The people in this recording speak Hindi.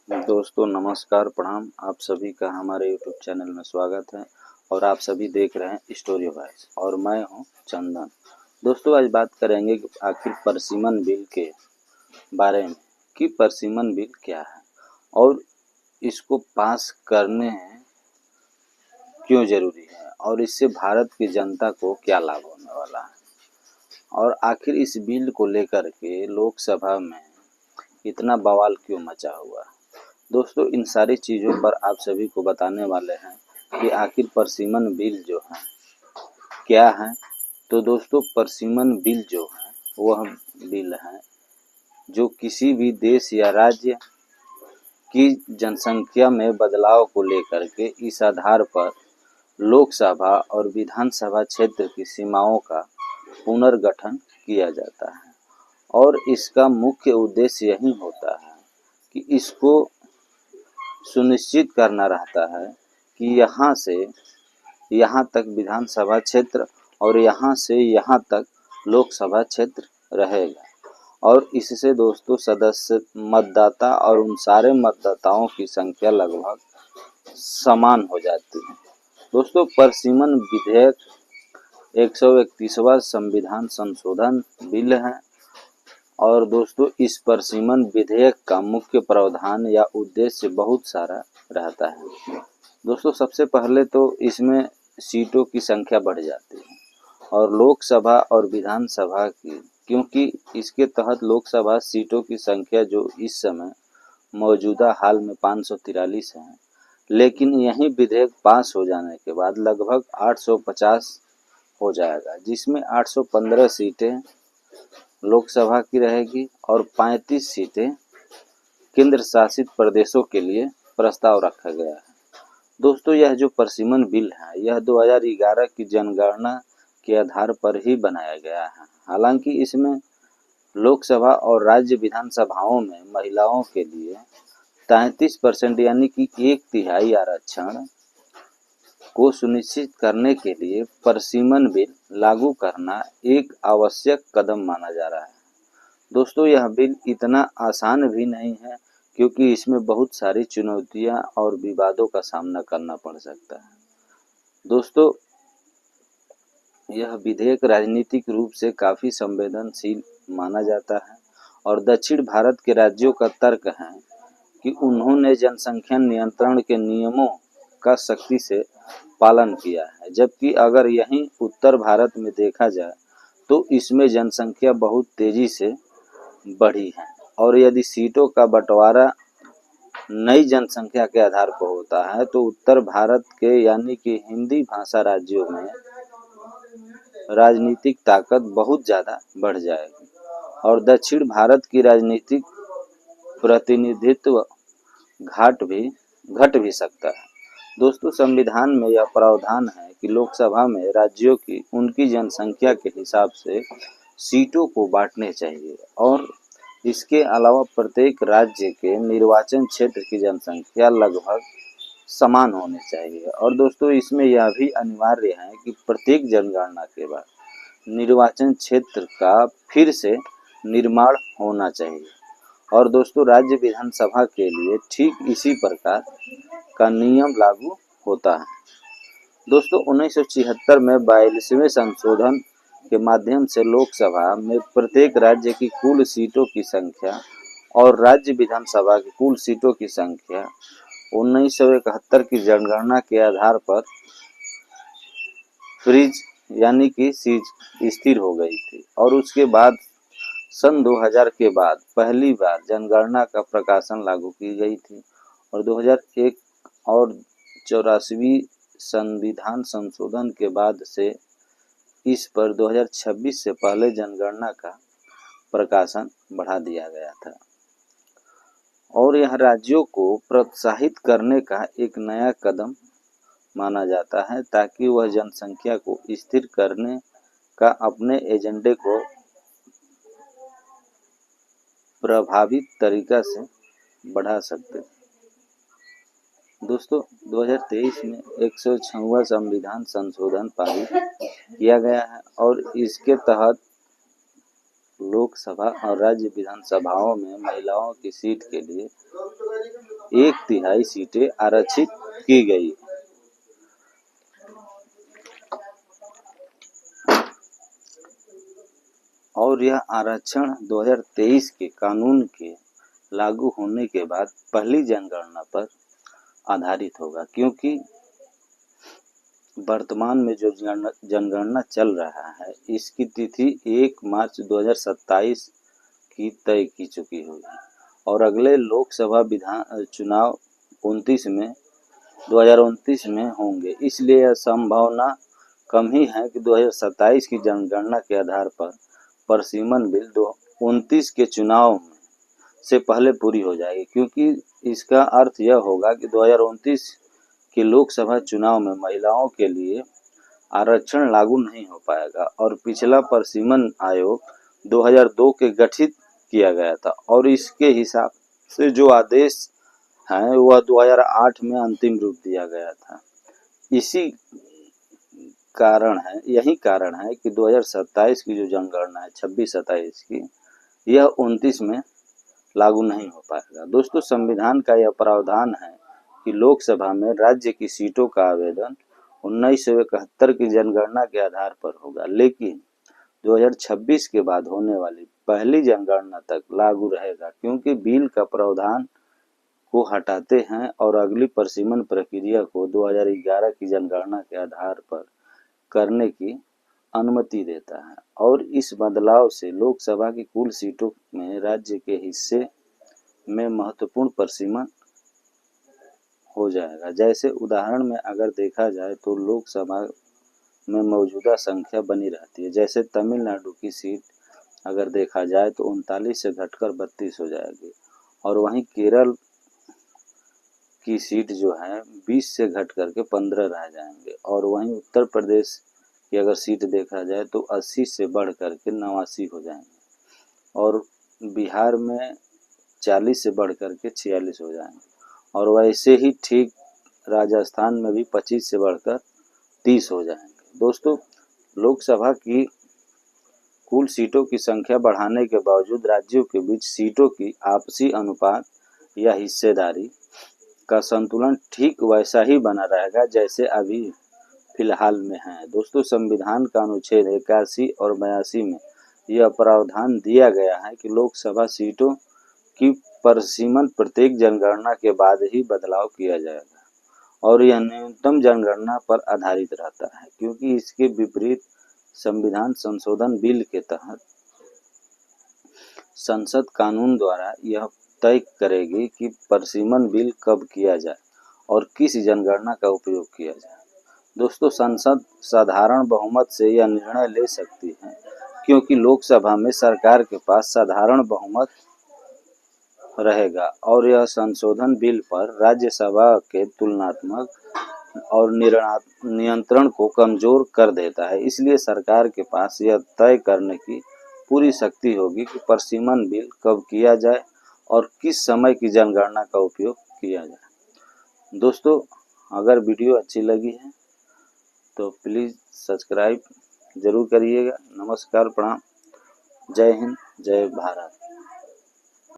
दोस्तों नमस्कार प्रणाम। आप सभी का हमारे यूट्यूब चैनल में स्वागत है और आप सभी देख रहे हैं स्टोरी वॉइस और मैं हूं चंदन। दोस्तों आज बात करेंगे कि आखिर परसिमन बिल के बारे में कि परसिमन बिल क्या है और इसको पास करने क्यों जरूरी है और इससे भारत की जनता को क्या लाभ होने वाला है और आखिर इस बिल को लेकर के लोकसभा में इतना बवाल क्यों मचा हुआ है। दोस्तों इन सारी चीज़ों पर आप सभी को बताने वाले हैं कि आखिर परसिमन बिल जो है क्या है। तो दोस्तों परसिमन बिल जो है वह बिल है जो किसी भी देश या राज्य की जनसंख्या में बदलाव को लेकर के इस आधार पर लोकसभा और विधानसभा क्षेत्र की सीमाओं का पुनर्गठन किया जाता है और इसका मुख्य उद्देश्य यही होता है कि इसको सुनिश्चित करना रहता है कि यहाँ से यहाँ तक विधानसभा क्षेत्र और यहाँ से यहाँ तक लोकसभा क्षेत्र रहेगा और इससे दोस्तों सदस्य मतदाता और उन सारे मतदाताओं की संख्या लगभग समान हो जाती है। दोस्तों परसिमन विधेयक 131वां संविधान संशोधन बिल है और दोस्तों इस परसिमन विधेयक का मुख्य प्रावधान या उद्देश्य बहुत सारा रहता है। दोस्तों सबसे पहले तो इसमें सीटों की संख्या बढ़ जाती है और लोकसभा और विधानसभा की, क्योंकि इसके तहत लोकसभा सीटों की संख्या जो इस समय मौजूदा हाल में 543 है, लेकिन यही विधेयक पास हो जाने के बाद लगभग 850 हो जाएगा, जिसमें 815 सीटें लोकसभा की रहेगी और 35 सीटें केंद्र शासित प्रदेशों के लिए प्रस्ताव रखा गया है। दोस्तों यह जो परसिमन बिल है यह 2011 की जनगणना के आधार पर ही बनाया गया है। हालांकि इसमें लोकसभा और राज्य विधानसभाओं में महिलाओं के लिए 33% यानी कि 1/3 आरक्षण को सुनिश्चित करने के लिए परसिमन बिल लागू करना एक आवश्यक कदम माना जा रहा है। दोस्तों यह बिल इतना आसान भी नहीं है क्योंकि इसमें बहुत सारी चुनौतियां और विवादों का सामना करना पड़ सकता है। दोस्तों यह विधेयक राजनीतिक रूप से काफ़ी संवेदनशील माना जाता है और दक्षिण भारत के राज्यों का तर्क है कि उन्होंने जनसंख्या नियंत्रण के नियमों का सख्ती से पालन किया है, जबकि अगर यहीं उत्तर भारत में देखा जाए तो इसमें जनसंख्या बहुत तेजी से बढ़ी है और यदि सीटों का बंटवारा नई जनसंख्या के आधार पर होता है तो उत्तर भारत के यानी कि हिंदी भाषा राज्यों में राजनीतिक ताकत बहुत ज़्यादा बढ़ जाएगी और दक्षिण भारत की राजनीतिक प्रतिनिधित्व घट भी सकता है। दोस्तों संविधान में यह प्रावधान है कि लोकसभा में राज्यों की उनकी जनसंख्या के हिसाब से सीटों को बांटने चाहिए और इसके अलावा प्रत्येक राज्य के निर्वाचन क्षेत्र की जनसंख्या लगभग समान होनी चाहिए और दोस्तों इसमें यह भी अनिवार्य है कि प्रत्येक जनगणना के बाद निर्वाचन क्षेत्र का फिर से निर्माण होना चाहिए और दोस्तों राज्य विधानसभा के लिए ठीक इसी प्रकार का नियम लागू होता है। दोस्तों 1976 में 42वें संशोधन के माध्यम से लोकसभा में प्रत्येक राज्य की कुल सीटों की संख्या और राज्य विधानसभा की कुल सीटों की संख्या 1971 की जनगणना के आधार पर फ्रीज यानी कि स्थिर हो गई थी और उसके बाद सन 2000 के बाद पहली बार जनगणना का प्रकाशन लागू की गई थी और 2001 और 84वीं संविधान संशोधन के बाद से इस पर 2026 से पहले जनगणना का प्रकाशन बढ़ा दिया गया था और यह राज्यों को प्रोत्साहित करने का एक नया कदम माना जाता है ताकि वह जनसंख्या को स्थिर करने का अपने एजेंडे को प्रभावित तरीका से बढ़ा सकते। दोस्तों 2023 में 106वां संविधान संशोधन पारित किया गया है और इसके तहत लोकसभा और राज्य विधानसभाओं में महिलाओं की सीट के लिए 1/3 सीटें आरक्षित की गई। और यह आरक्षण 2023 के कानून के लागू होने के बाद पहली जनगणना पर आधारित होगा, क्योंकि वर्तमान में जो जनगणना चल रहा है इसकी तिथि 1 मार्च 2027 की तय की चुकी होगी और अगले लोकसभा विधान चुनाव 2029 में होंगे। इसलिए यह संभावना कम ही है कि 2027 की जनगणना के आधार पर परिसीमन बिल 2029 के चुनाव से पहले पूरी हो जाएगी, क्योंकि इसका अर्थ यह होगा कि 2029 के लोकसभा चुनाव में महिलाओं के लिए आरक्षण लागू नहीं हो पाएगा और पिछला परिसीमन आयोग 2002 के गठित किया गया था और इसके हिसाब से जो आदेश हैं वह 2008 में अंतिम रूप दिया गया था। यही कारण है कि 2027 की जो जनगणना है 26-27 की, यह 29 में लागू नहीं हो पाएगा। दोस्तों, संविधान का यह प्रावधान है कि लोकसभा में राज्य की सीटों का आवेदन 1971 की जनगणना के आधार पर होगा, लेकिन 2026 के बाद होने वाली पहली जनगणना तक लागू रहेगा, क्योंकि बिल का प्रावधान को हटाते हैं और अगली परिसीमन प्रक्रिया को 2011 की जनगणना के आधार पर करने की अनुमति देता है। और इस बदलाव से लोकसभा की कुल सीटों में राज्य के हिस्से में महत्वपूर्ण परिसीमन हो जाएगा। जैसे उदाहरण में अगर देखा जाए तो लोकसभा में मौजूदा संख्या बनी रहती है। जैसे तमिलनाडु की सीट अगर देखा जाए तो 39 से घटकर 32 हो जाएगी और वहीं केरल की सीट जो है 20 से घट करके 15 रह जाएंगे और वहीं उत्तर प्रदेश की अगर सीट देखा जाए तो 80 से बढ़ करके 89 हो जाएंगे और बिहार में 40 से बढ़ करके 46 हो जाएंगे और वैसे ही ठीक राजस्थान में भी 25 से बढ़कर 30 हो जाएंगे। दोस्तों, लोकसभा की कुल सीटों की संख्या बढ़ाने के बावजूद राज्यों के बीच सीटों की आपसी अनुपात या हिस्सेदारी का संतुलन ठीक वैसा ही बना रहेगा जैसे अभी फिलहाल में है। दोस्तों, संविधान का अनुच्छेद 81 और 82 में यह प्रावधान दिया गया है कि लोकसभा सीटों की परिसीमन प्रत्येक जनगणना के बाद ही बदलाव किया जाएगा और यह न्यूनतम जनगणना पर आधारित रहता है, क्योंकि इसके विपरीत संविधान संशोधन बिल के तहत संसद कानून द्वारा यह तय करेगी कि परिसीमन बिल कब किया जाए और किस जनगणना का उपयोग किया जाए। दोस्तों, संसद साधारण बहुमत से यह निर्णय ले सकती है, क्योंकि लोकसभा में सरकार के पास साधारण बहुमत रहेगा और यह संशोधन बिल पर राज्यसभा के तुलनात्मक और नियंत्रण को कमजोर कर देता है। इसलिए सरकार के पास यह तय करने की पूरी शक्ति होगी कि परिसीमन बिल कब किया जाए और किस समय की जनगणना का उपयोग किया जाए। दोस्तों, अगर वीडियो अच्छी लगी है तो प्लीज़ सब्सक्राइब जरूर करिएगा। नमस्कार, प्रणाम, जय हिंद, जय भारत।